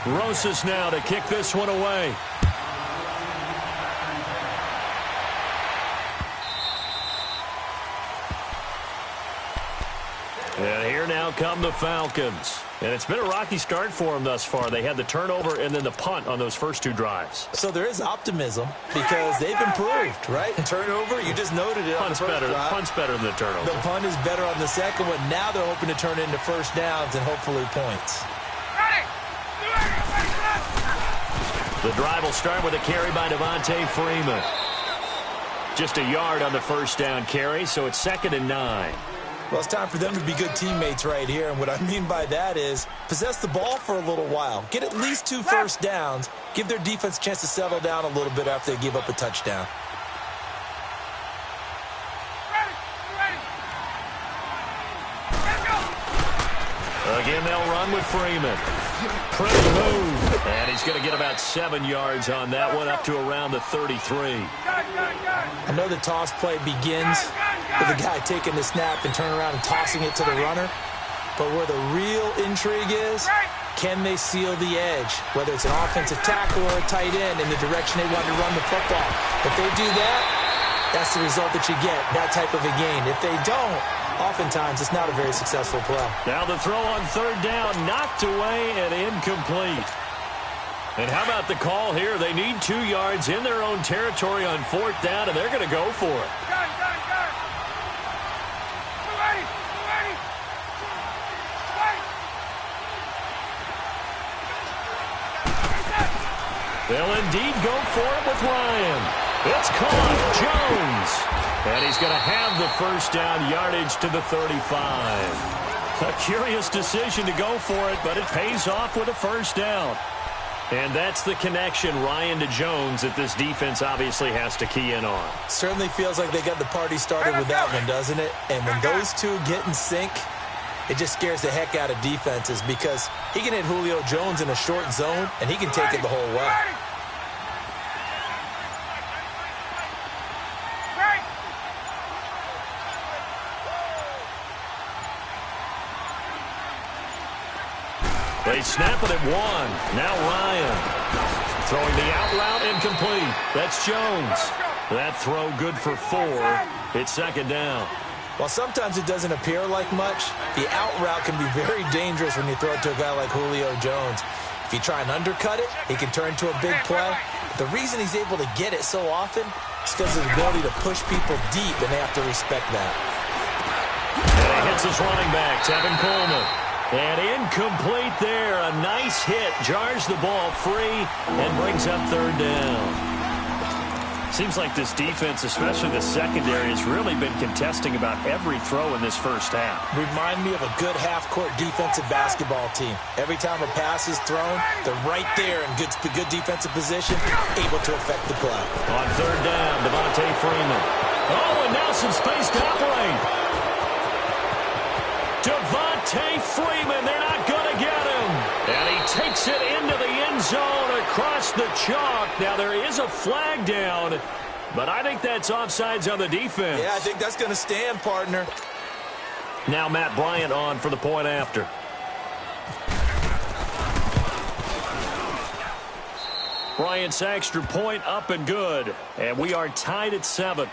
Rosas now to kick this one away. And here now come the Falcons. And it's been a rocky start for them thus far. They had the turnover and then the punt on those first two drives. So there is optimism because they've improved, right? Turnover, you just noted it. Punt's better. Punt's better than the turnover. The punt is better on the second one. Now they're hoping to turn it into first downs and hopefully points. The drive will start with a carry by Devontae Freeman. Just a yard on the first down carry, so it's 2nd and 9. Well, it's time for them to be good teammates right here. And what I mean by that is possess the ball for a little while. Get at least 2 first downs. Give their defense a chance to settle down a little bit after they give up a touchdown. Again, they'll run with Freeman. Pretty move. And he's going to get about 7 yards on that one, up to around the 33. I know the toss play begins with the guy taking the snap and turning around and tossing it to the runner. But where the real intrigue is, can they seal the edge? Whether it's an offensive tackle or a tight end in the direction they want to run the football. If they do that, that's the result that you get, that type of a gain. If they don't, oftentimes it's not a very successful play. Now the throw on 3rd down, knocked away and incomplete. And how about the call here? They need 2 yards in their own territory on 4th down, and they're going to go for it. They'll indeed go for it with Ryan. It's caught. Jones. And he's going to have the first down, yardage to the 35. A curious decision to go for it, but it pays off with a first down. And that's the connection, Ryan to Jones, that this defense obviously has to key in on. Certainly feels like they got the party started with that one, doesn't it? And when those two get in sync, it just scares the heck out of defenses because he can hit Julio Jones in a short zone, and he can take it the whole way. They snap it at 1. Now Ryan. Throwing the out route incomplete. That's Jones. That throw good for 4. It's 2nd down. While sometimes it doesn't appear like much, the out route can be very dangerous when you throw it to a guy like Julio Jones. If you try and undercut it, it can turn into a big play. But the reason he's able to get it so often is because of his ability to push people deep, and they have to respect that. And he hits his running back, Tevin Coleman. And incomplete there. A nice hit. Jars the ball free and brings up 3rd down. Seems like this defense, especially the secondary, has really been contesting about every throw in this first half. Remind me of a good half-court defensive basketball team. Every time a pass is thrown, they're right there in good defensive position, able to affect the play. On 3rd down, Devontae Freeman. Oh, and now some space to operate. Devontae Freeman, they're not going to get him. And he takes it into the end zone across the chalk. Now, there is a flag down, but I think that's offsides on the defense. Yeah, I think that's going to stand, partner. Now Matt Bryant on for the point after. Bryant's extra point up and good. And we are tied at 7.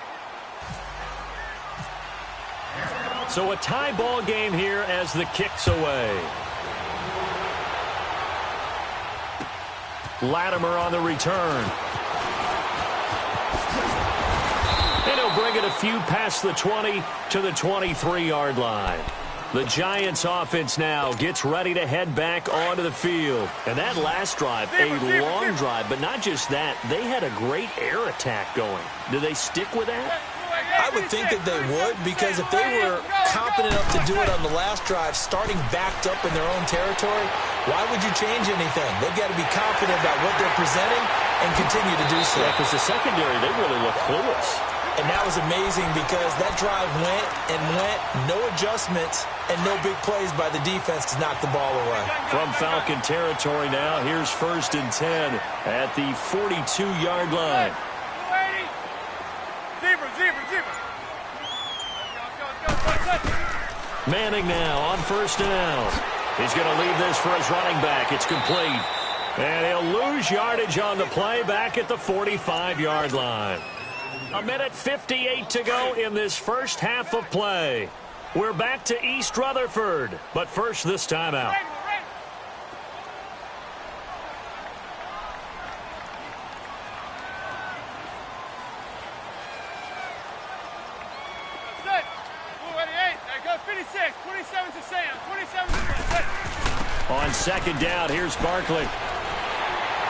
So a tie ball game here as the kick's away. Latimer on the return. And he'll bring it a few past the 20 to the 23-yard line. The Giants offense now gets ready to head back onto the field. And that last drive, a long drive, but not just that. They had a great air attack going. Do they stick with that? I would think that they would, because if they were confident enough to do it on the last drive, starting backed up in their own territory, why would you change anything? They've got to be confident about what they're presenting and continue to do so. Yeah, because the secondary, they really look clueless. And that was amazing because that drive went and went, no adjustments, and no big plays by the defense to knock the ball away. From Falcon territory now, here's 1st and 10 at the 42-yard line. Manning now on 1st down. He's going to leave this for his running back. It's complete. And he'll lose yardage on the play back at the 45-yard line. 1:58 to go in this first half of play. We're back to East Rutherford, but first this timeout. On second down, here's Barkley.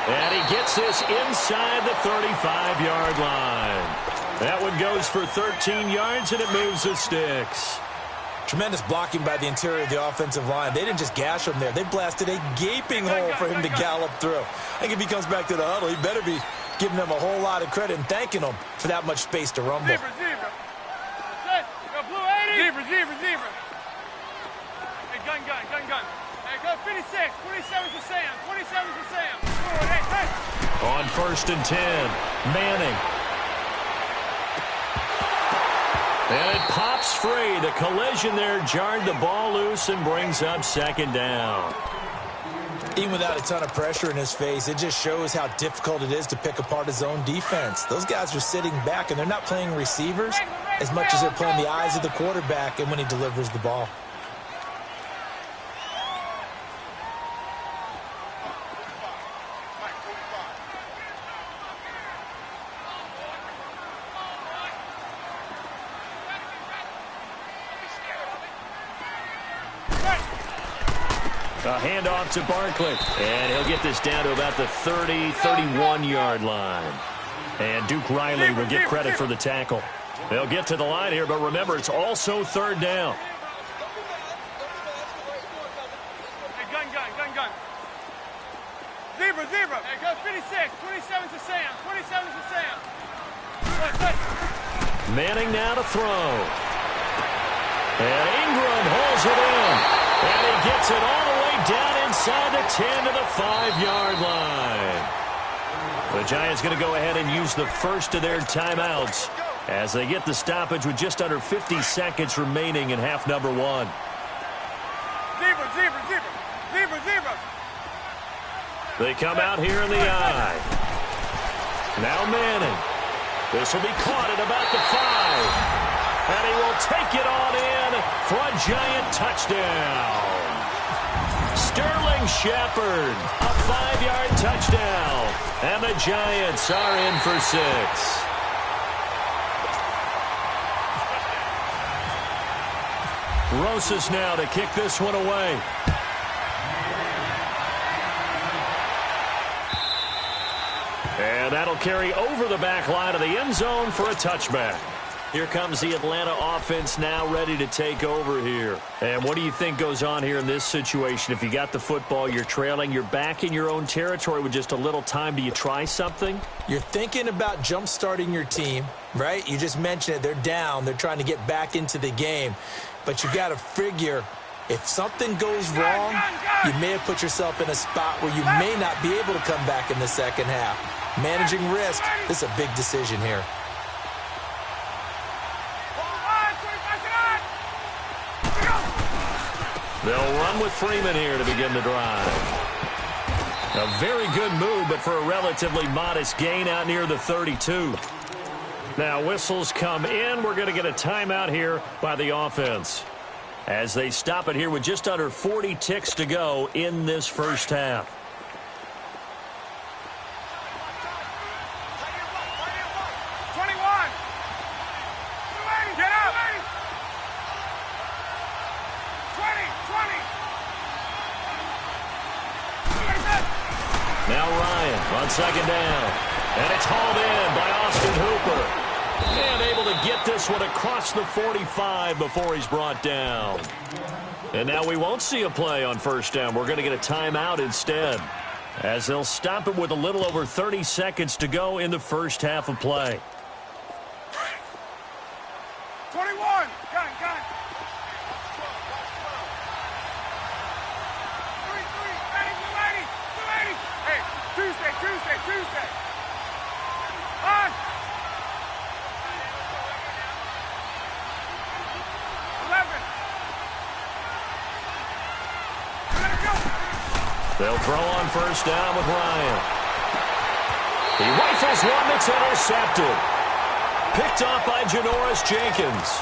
And he gets this inside the 35-yard line. That one goes for 13 yards, and it moves the sticks. Tremendous blocking by the interior of the offensive line. They didn't just gash him there. They blasted a gaping hole for him to gallop through. I think if he comes back to the huddle, he better be giving them a whole lot of credit and thanking them for that much space to rumble. Zebra. Go blue 80. Zebra. Hey, gun. Hey, go 56. 27 to Sam. 27 to Sam. Hey. On first and 10, Manning. And it pops free. The collision there jarred the ball loose and brings up second down. Even without a ton of pressure in his face, it just shows how difficult it is to pick apart his own defense. Those guys are sitting back, and they're not playing receivers as much as they're playing the eyes of the quarterback and when he delivers the ball. A handoff to Barkley. And he'll get this down to about the 30, 31-yard line. And Duke Riley will get credit for the tackle. They'll get to the line here, but remember, it's also third down. Hey, gun. Zebra. Hey, go 56. 27 to Sam. 27 to Sam. Manning now to throw. And Ingram holds it in. And he gets it all the way down inside the 10 to the 5-yard line. The Giants going to go ahead and use the first of their timeouts as they get the stoppage with just under 50 seconds remaining in half number one. Zebra. They come out here in the eye. Now Manning. This will be caught at about the 5. And he will take it on in for a Giant touchdown. Sterling Shepard, a 5-yard touchdown. And the Giants are in for 6. Rosas now to kick this one away. And that'll carry over the back line of the end zone for a touchback. Here comes the Atlanta offense now ready to take over here. And what do you think goes on here in this situation? If you got the football, you're trailing, you're back in your own territory with just a little time. Do you try something? You're thinking about jump-starting your team, right? You just mentioned it. They're down. They're trying to get back into the game. But you got to figure if something goes wrong, you may have put yourself in a spot where you may not be able to come back in the second half. Managing risk, this is a big decision here. They'll run with Freeman here to begin the drive. A very good move, but for a relatively modest gain out near the 32. Now whistles come in. We're going to get a timeout here by the offense as they stop it here with just under 40 ticks to go in this first half. Now Ryan on second down. And it's hauled in by Austin Hooper. And able to get this one across the 45 before he's brought down. And now we won't see a play on first down. We're going to get a timeout instead, as they'll stop it with a little over 30 seconds to go in the first half of play. 21. Gun. Tuesday. On. 11. Let it go. They'll throw on first down with Ryan. He rifles one that's intercepted. Picked off by Janoris Jenkins.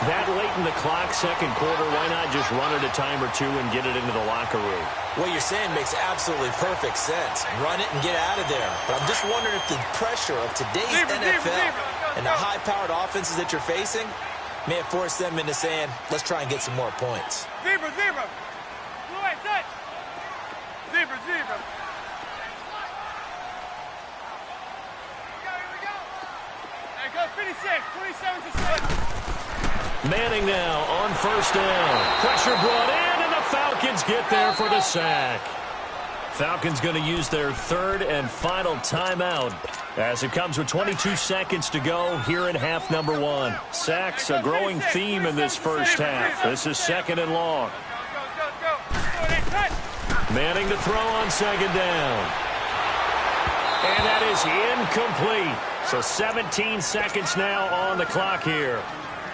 That late in the clock, second quarter, why not just run it a time or two and get it into the locker room? What you're saying makes absolutely perfect sense. Run it and get out of there. But I'm just wondering if the pressure of today's NFL and the high-powered offenses that you're facing may have forced them into saying, let's try and get some more points. Zebra. Blue white, touch. Zebra. Here we go. There you go, 56, 27 to 6. Manning now on first down. Pressure brought in, and the Falcons get there for the sack. Falcons going to use their third and final timeout as it comes with 22 seconds to go here in half number one. Sacks, a growing theme in this first half. This is second and long. Manning to throw on second down. And that is incomplete. So 17 seconds now on the clock here.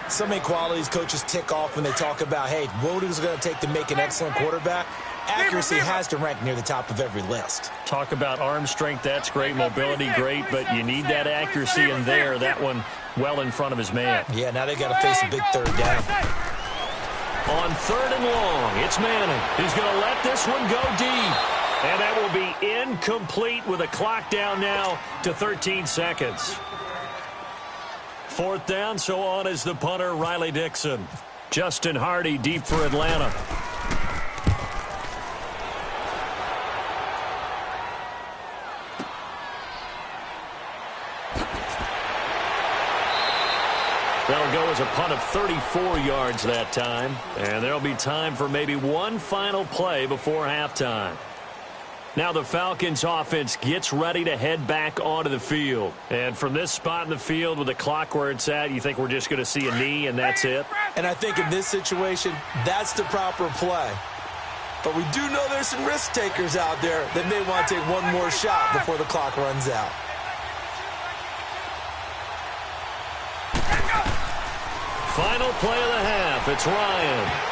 So many qualities coaches tick off when they talk about, hey, what is it going to take to make an excellent quarterback? Accuracy has to rank near the top of every list. Talk about arm strength, that's great. Mobility, great, but you need that accuracy in there. That one well in front of his man. Yeah, now they got to face a big third down. On third and long, it's Manning. He's going to let this one go deep. And that will be incomplete with a clock down now to 13 seconds. Fourth down, so on is the punter, Riley Dixon. Justin Hardy deep for Atlanta. That'll go as a punt of 34 yards that time. And there'll be time for maybe one final play before halftime. Now the Falcons offense gets ready to head back onto the field. And from this spot in the field with the clock where it's at, you think we're just going to see a knee and that's it? And I think in this situation, that's the proper play. But we do know there's some risk takers out there that may want to take one more shot before the clock runs out. Final play of the half. It's Ryan.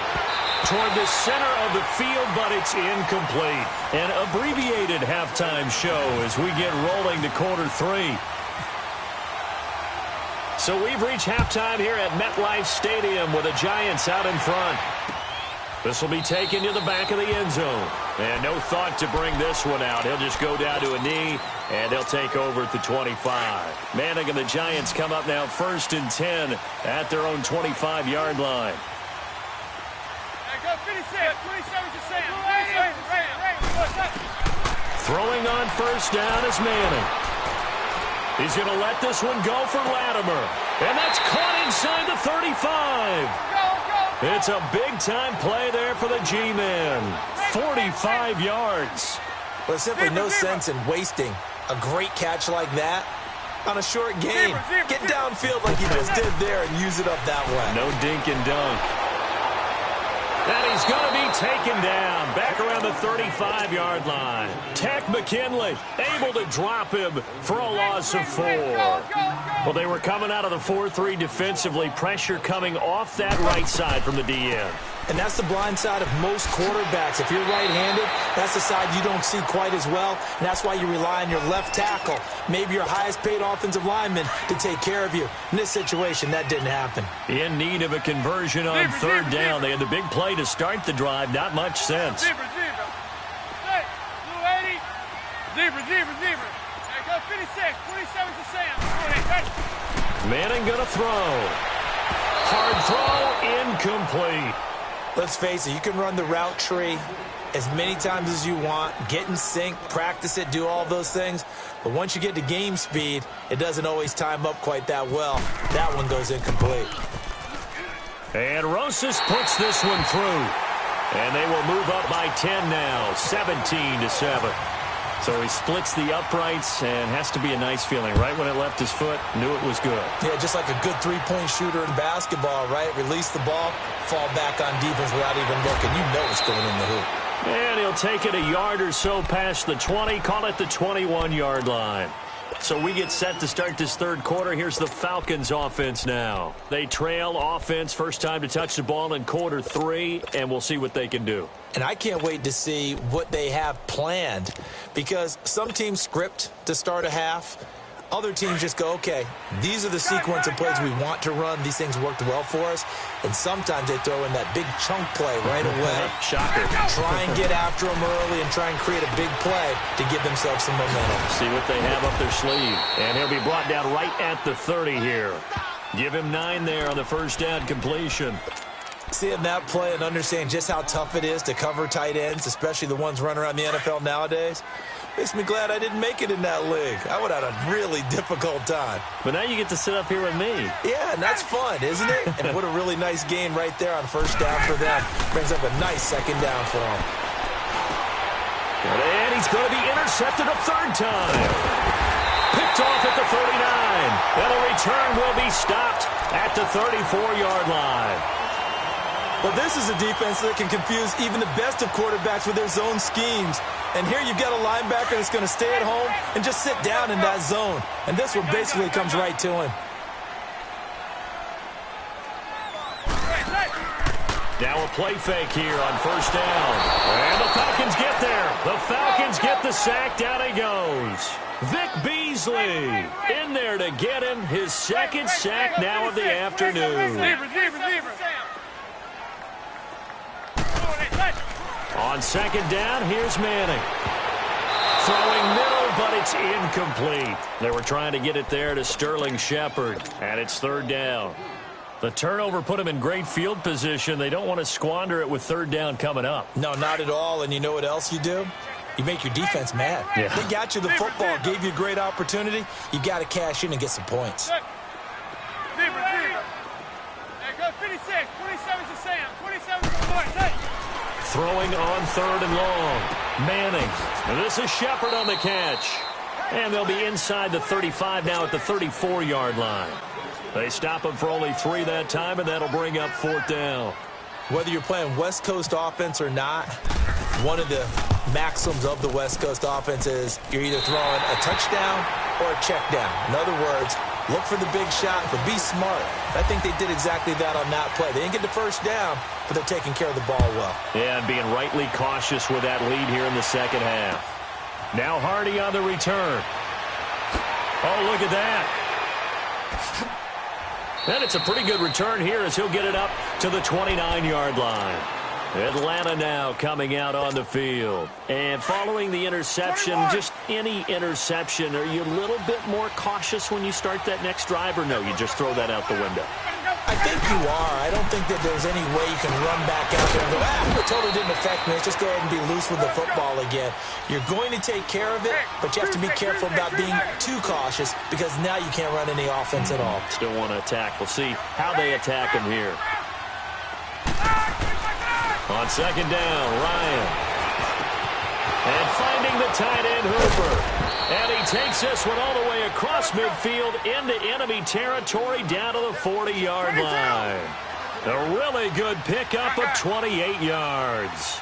Toward the center of the field, but it's incomplete. An abbreviated halftime show as we get rolling to quarter three. So we've reached halftime here at MetLife Stadium with the Giants out in front. This will be taken to the back of the end zone. And no thought to bring this one out. He'll just go down to a knee, and they'll take over at the 25. Manning and the Giants come up now first and 10 at their own 25-yard line. Throwing on first down is Manning. He's going to let this one go for Latimer. And that's caught inside the 35. It's a big-time play there for the G-Men. 45 yards. Well, there's simply no sense in wasting a great catch like that on a short game. Get downfield like you just did there and use it up that way. No dink and dunk. And he's going to be taken down back around the 35-yard line. Tech McKinley able to drop him for a loss of 4. Well, they were coming out of the 4-3 defensively. Pressure coming off that right side from the DN. And that's the blind side of most quarterbacks. If you're right-handed, that's the side you don't see quite as well. And that's why you rely on your left tackle, maybe your highest-paid offensive lineman, to take care of you. In this situation, that didn't happen. In need of a conversion on third down. They had the big play to start the drive. Not much sense. Zebra. Hey, blue 80. Zebra. There you go, 56. 27 to Sam. Manning going to throw. Hard throw, incomplete. Let's face it, you can run the route tree as many times as you want, get in sync, practice it, do all those things. But once you get to game speed, it doesn't always time up quite that well. That one goes incomplete. And Rosas puts this one through. And they will move up by 10 now, 17-7. So he splits the uprights and has to be a nice feeling. Right when it left his foot, knew it was good. Yeah, just like a good three-point shooter in basketball, right? Release the ball, fall back on defense without even looking. You know it's going in the hoop. And he'll take it a yard or so past the 20, call it the 21-yard line. So we get set to start this third quarter. Here's the Falcons offense now. They trail offense, first time to touch the ball in quarter 3, and we'll see what they can do. And I can't wait to see what they have planned, because some teams script to start a half. Other teams just go, okay, these are the sequence of plays we want to run. These things worked well for us. And sometimes they throw in that big chunk play right away. Shocker. Try and get after them early and try and create a big play to give themselves some momentum. See what they have up their sleeve. And he'll be brought down right at the 30 here. Give him 9 there on the first down completion. Seeing that play and understanding just how tough it is to cover tight ends, especially the ones running around the NFL nowadays, makes me glad I didn't make it in that league. I would have had a really difficult time. But now you get to sit up here with me. Yeah, and that's fun, isn't it? And what a really nice game right there on first down for them. Brings up a nice second down for them. And he's going to be intercepted a third time. Picked off at the 39. And a return will be stopped at the 34-yard line. Well, this is a defense that can confuse even the best of quarterbacks with their zone schemes. And here you've got a linebacker that's going to stay at home and just sit down in that zone. And this one basically comes right to him. Now a play fake here on first down. And the Falcons get there. The Falcons get the sack. Down he goes. Vic Beasley in there to get him his second sack now of the afternoon. On second down, here's Manning. Throwing middle, but it's incomplete. They were trying to get it there to Sterling Shepard, and it's third down. The turnover put them in great field position. They don't want to squander it with third down coming up. No, not at all. And you know what else you do? You make your defense mad. Yeah. They got you the football, gave you a great opportunity. You got to cash in and get some points. Throwing on third and long. Manning. And this is Shepard on the catch. And they'll be inside the 35 now at the 34-yard line. They stop him for only 3 that time, and that'll bring up fourth down. Whether you're playing West Coast offense or not, one of the maxims of the West Coast offense is you're either throwing a touchdown or a check down. In other words, look for the big shot, but be smart. I think they did exactly that on that play. They didn't get the first down, but they're taking care of the ball well. Yeah, and being rightly cautious with that lead here in the second half. Now Hardy on the return. Oh, look at that. And it's a pretty good return here as he'll get it up to the 29-yard line. Atlanta now coming out on the field. And following the interception, just any interception, are you a little bit more cautious when you start that next drive, or no, you just throw that out the window? I think you are. I don't think that there's any way you can run back out there and go, it totally didn't affect me. Let's just go ahead and be loose with the football again. You're going to take care of it, but you have to be careful about being too cautious because now you can't run any offense at all. Still want to attack. We'll see how they attack him here. On second down, Ryan. And finding the tight end, Hooper. And he takes this one all the way across midfield into enemy territory down to the 40-yard line. A really good pickup of 28 yards.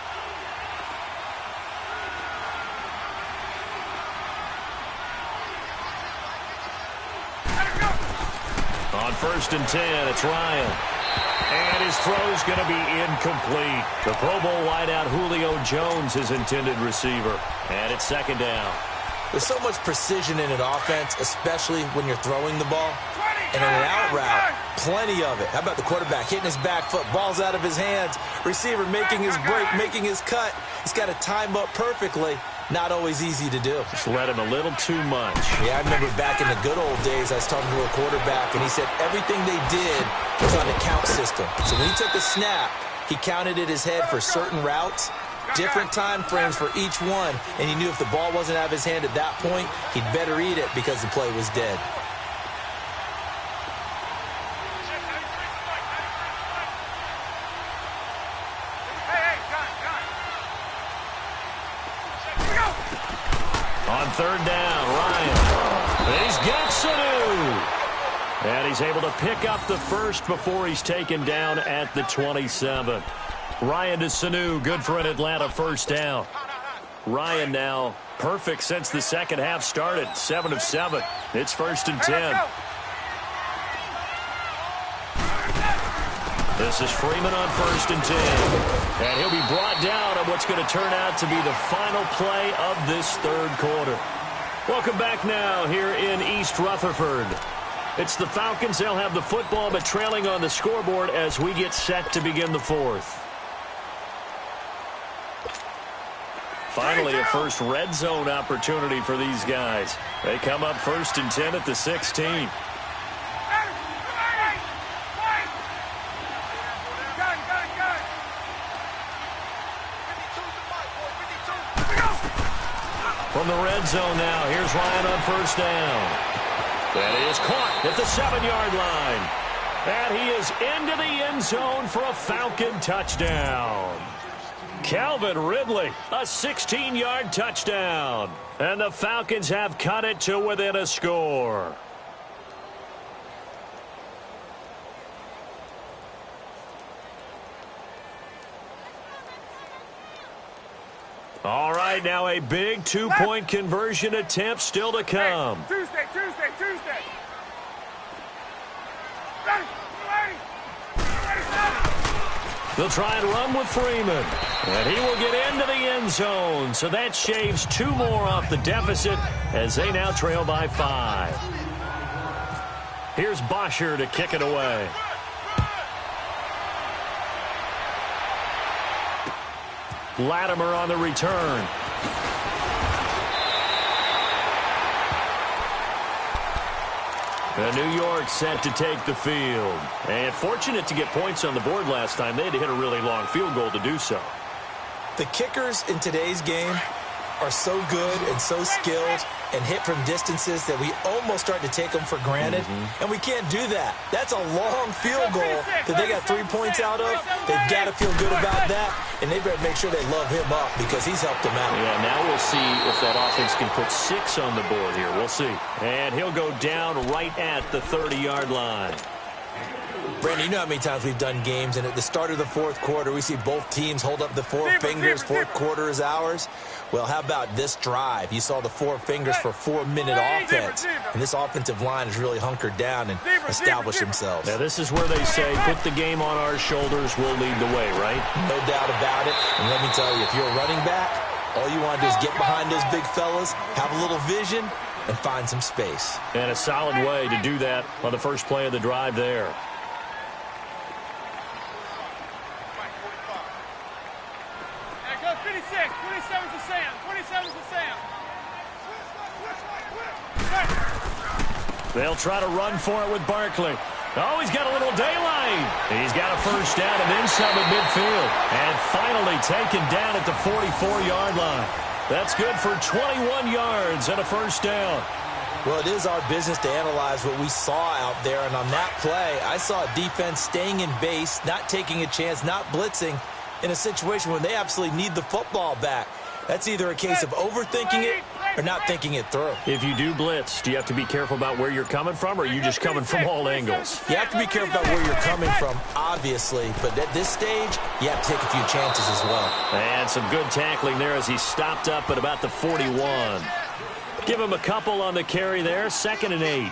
On first and 10, it's Ryan. And his throw's going to be incomplete. The Pro Bowl wideout Julio Jones, his intended receiver. And it's second down. There's so much precision in an offense, especially when you're throwing the ball. And in an out route, plenty of it. How about the quarterback hitting his back foot, ball's out of his hands, receiver making his break, making his cut. He's got to time up perfectly. Not always easy to do. Just let him a little too much. Yeah, I remember back in the good old days, I was talking to a quarterback, and he said everything they did was on the count system. So when he took a snap, he counted in his head for certain routes, different time frames for each one, and he knew if the ball wasn't out of his hand at that point, he'd better eat it because the play was dead. On third down, Ryan. He's got Sanu. And he's able to pick up the first before he's taken down at the 27. Ryan to Sanu, good for an Atlanta first down. Ryan now perfect since the second half started. 7 of 7. It's 1st and 10. This is Freeman on 1st and 10. And he'll be brought down on what's going to turn out to be the final play of this third quarter. Welcome back now here in East Rutherford. It's the Falcons. They'll have the football, but trailing on the scoreboard as we get set to begin the fourth. Finally, a first red zone opportunity for these guys. They come up 1st and 10 at the 16. From the red zone now, here's Ryan on 1st down. That is caught at the 7-yard line. And he is into the end zone for a Falcon touchdown. Calvin Ridley, a 16-yard touchdown. And the Falcons have cut it to within a score. All right, now a big two-point conversion attempt still to come. Tuesday. They'll try and run with Freeman. And he will get into the end zone. So that shaves 2 more off the deficit as they now trail by 5. Here's Bosher to kick it away. Latimer on the return. New York set to take the field. And fortunate to get points on the board last time. They had to hit a really long field goal to do so. The kickers in today's game are so good and so skilled and hit from distances that we almost start to take them for granted. And we can't do that. That's a long field goal that they got 3 points out of. They've got to feel good about that, and they better make sure they love him up because he's helped them out. Yeah, now we'll see if that offense can put 6 on the board here. We'll see. And he'll go down right at the 30-yard line. Brandon, you know how many times we've done games, and at the start of the fourth quarter, we see both teams hold up the 4 fingers. Fourth quarter is ours. Well, how about this drive? You saw the 4 fingers for 4-minute offense, and this offensive line has really hunkered down and established themselves. Now, this is where they say, put the game on our shoulders, we'll lead the way, right? No doubt about it. And let me tell you, if you're a running back, all you want to do is get behind those big fellas, have a little vision, and find some space. And a solid way to do that on the first play of the drive there. They'll try to run for it with Barkley. Oh, he's got a little daylight. He's got a first down and then some at midfield. And finally taken down at the 44-yard line. That's good for 21 yards and a first down. Well, it is our business to analyze what we saw out there. And on that play, I saw a defense staying in base, not taking a chance, not blitzing in a situation when they absolutely need the football back. That's either a case of overthinking it or not thinking it through. If you do blitz, do you have to be careful about where you're coming from, or are you just coming from all angles? You have to be careful about where you're coming from, obviously. But at this stage, you have to take a few chances as well. And some good tackling there as he stopped up at about the 41. Give him a couple on the carry there, 2nd and 8.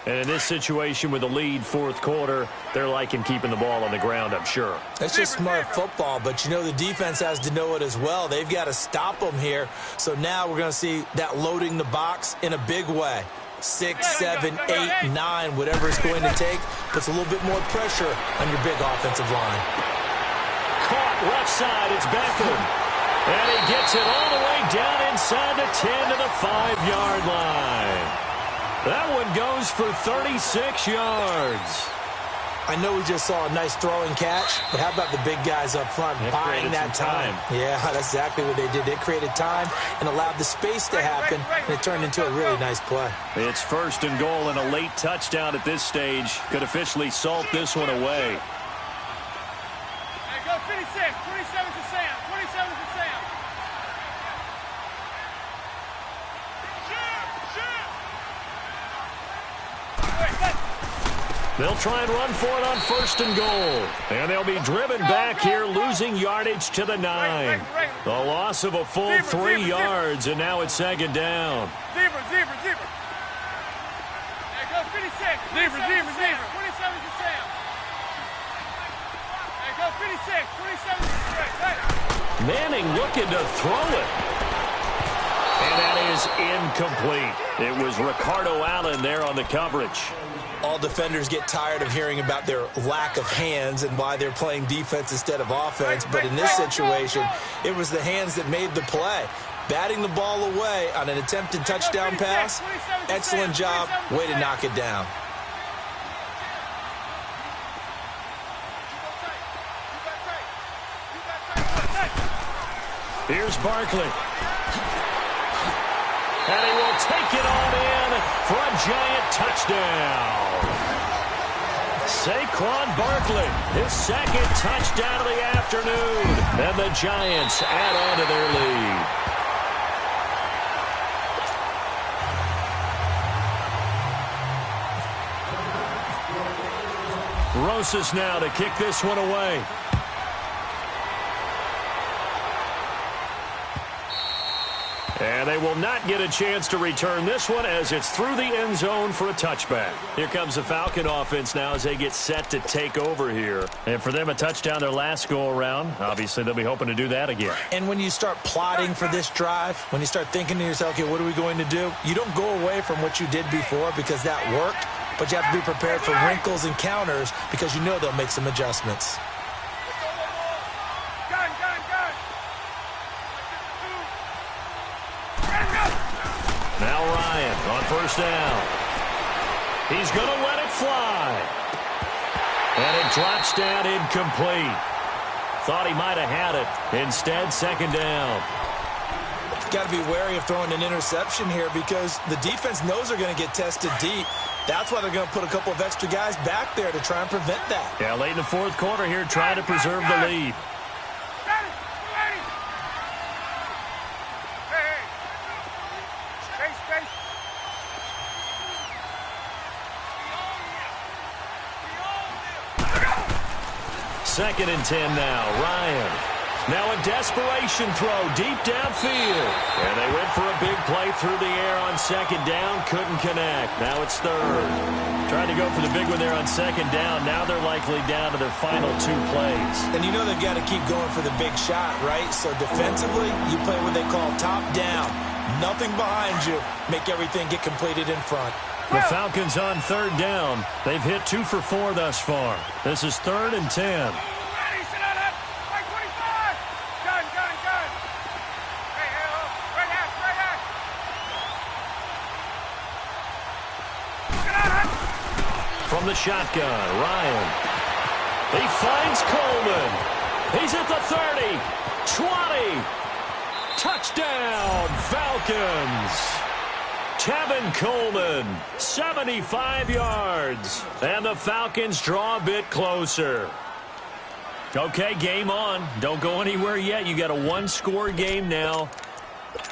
And in this situation with the lead fourth quarter, they're liking keeping the ball on the ground, I'm sure. That's just smart football, but you know the defense has to know it as well. They've got to stop them here. So now we're going to see that loading the box in a big way. 6, 7, 8, 9, whatever it's going to take, puts a little bit more pressure on your big offensive line. Caught left side, it's Beckham. And he gets it all the way down inside the 10 to the 5-yard line. That one goes for 36 yards. I know we just saw a nice throwing catch, but how about the big guys up front buying that time? Yeah, that's exactly what they did. They created time and allowed the space to happen, and it turned into a really nice play. It's 1st and goal, and a late touchdown at this stage could officially salt this one away. Hey, go 56, 27 to Sam, 27 to Sam. They'll try and run for it on 1st and goal. And they'll be driven back here, losing yardage to the 9. The loss of a full 3 yards, and now it's 2nd down. Zebra. There goes 56. Zebra. 27 to Sam. There goes 56. 27 to Sam. Manning looking to throw it. And that is incomplete. It was Ricardo Allen there on the coverage. All defenders get tired of hearing about their lack of hands and why they're playing defense instead of offense. But in this situation, it was the hands that made the play. Batting the ball away on an attempted touchdown pass. Excellent job. Way to knock it down. Here's Barkley. And he will take it on in for a giant touchdown. Saquon Barkley, his 2nd touchdown of the afternoon. And the Giants add on to their lead. Rosas now to kick this one away. And they will not get a chance to return this one as it's through the end zone for a touchback. Here comes the Falcon offense now as they get set to take over here. And for them, a touchdown their last go-around. Obviously, they'll be hoping to do that again. And when you start plotting for this drive, when you start thinking to yourself, okay, what are we going to do? You don't go away from what you did before because that worked, but you have to be prepared for wrinkles and counters because you know they'll make some adjustments. Now Ryan on 1st down. He's going to let it fly. And it drops down incomplete. Thought he might have had it. Instead, 2nd down. Got to be wary of throwing an interception here because the defense knows they're going to get tested deep. That's why they're going to put a couple of extra guys back there to try and prevent that. Yeah, late in the 4th quarter here, trying to preserve the lead. Second and 10 now. Ryan. Now a desperation throw deep downfield. And they went for a big play through the air on 2nd down. Couldn't connect. Now it's 3rd. Trying to go for the big one there on 2nd down. Now they're likely down to their final 2 plays. And you know they've got to keep going for the big shot, right? So defensively, you play what they call top down. Nothing behind you. Make everything get completed in front. The Falcons on 3rd down. They've hit 2 for 4 thus far. This is 3rd and 10. From the shotgun, Ryan. He finds Coleman. He's at the 30, 20. Touchdown, Falcons. Tevin Coleman, 75 yards. And the Falcons draw a bit closer. Okay, game on. Don't go anywhere yet. You got a 1-score game now.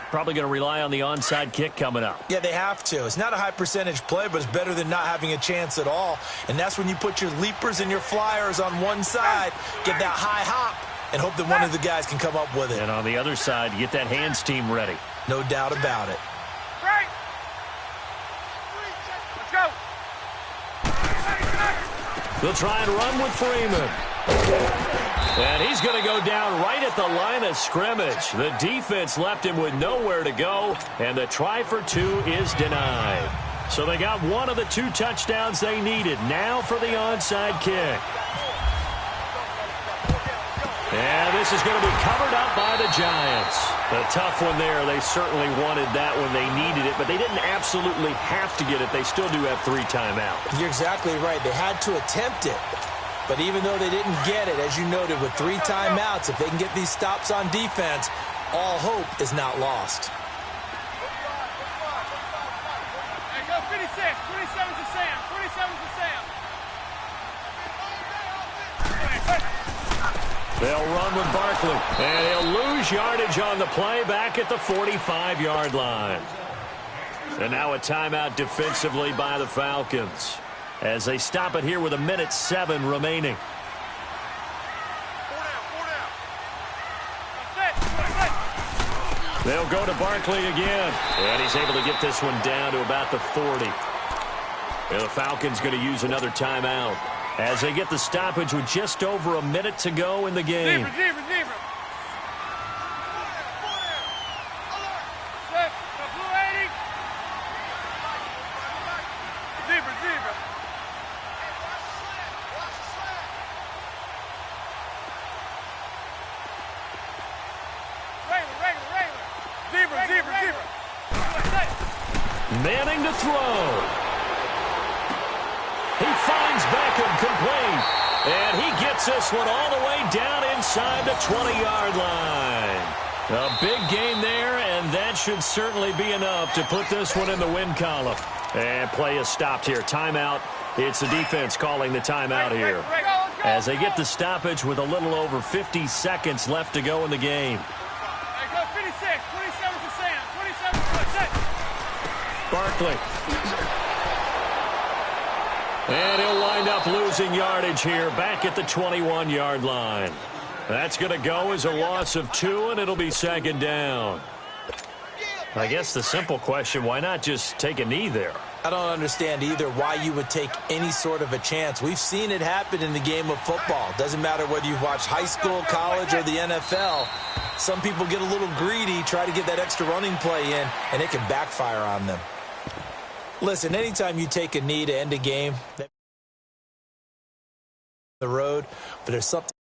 Probably going to rely on the onside kick coming up. Yeah, they have to. It's not a high percentage play, but it's better than not having a chance at all. And that's when you put your leapers and your flyers on one side, get that high hop, and hope that one of the guys can come up with it. And on the other side, you get that hands team ready. No doubt about it. Let's go. They'll try and run with Freeman. And he's going to go down right at the line of scrimmage. The defense left him with nowhere to go, and the try for 2 is denied. So they got one of the 2 touchdowns they needed. Now for the onside kick. And this is going to be covered up by the Giants. A tough one there. They certainly wanted that when they needed it, but they didn't absolutely have to get it. They still do have 3 timeouts. You're exactly right. They had to attempt it. But even though they didn't get it, as you noted, with 3 timeouts, if they can get these stops on defense, all hope is not lost. There you go, 56. 27 to Sam. 27 to Sam. They'll run with Barkley, and he'll lose yardage on the play back at the 45-yard line. And now a timeout defensively by the Falcons. as they stop it here with 1:07 remaining. They'll go to Barkley again, and he's able to get this one down to about the 40. And the Falcons going to use another timeout as they get the stoppage with just over a minute to go in the game. Zebra. Manning to throw. He finds Beckham complete. And he gets this one all the way down inside the 20-yard line. A big gain there, and that should certainly be enough to put this one in the win column. And play is stopped here. Timeout. It's the defense calling the timeout here, as they get the stoppage with a little over 50 seconds left to go in the game. Barkley. And he'll wind up losing yardage here back at the 21-yard line. That's going to go as a loss of 2, and it'll be second down. I guess the simple question, why not just take a knee there? I don't understand either why you would take any sort of a chance. We've seen it happen in the game of football. Doesn't matter whether you've watched high school, college, or the NFL. Some people get a little greedy, try to get that extra running play in, and it can backfire on them. Listen, anytime you take a knee to end a game, the road, but there's something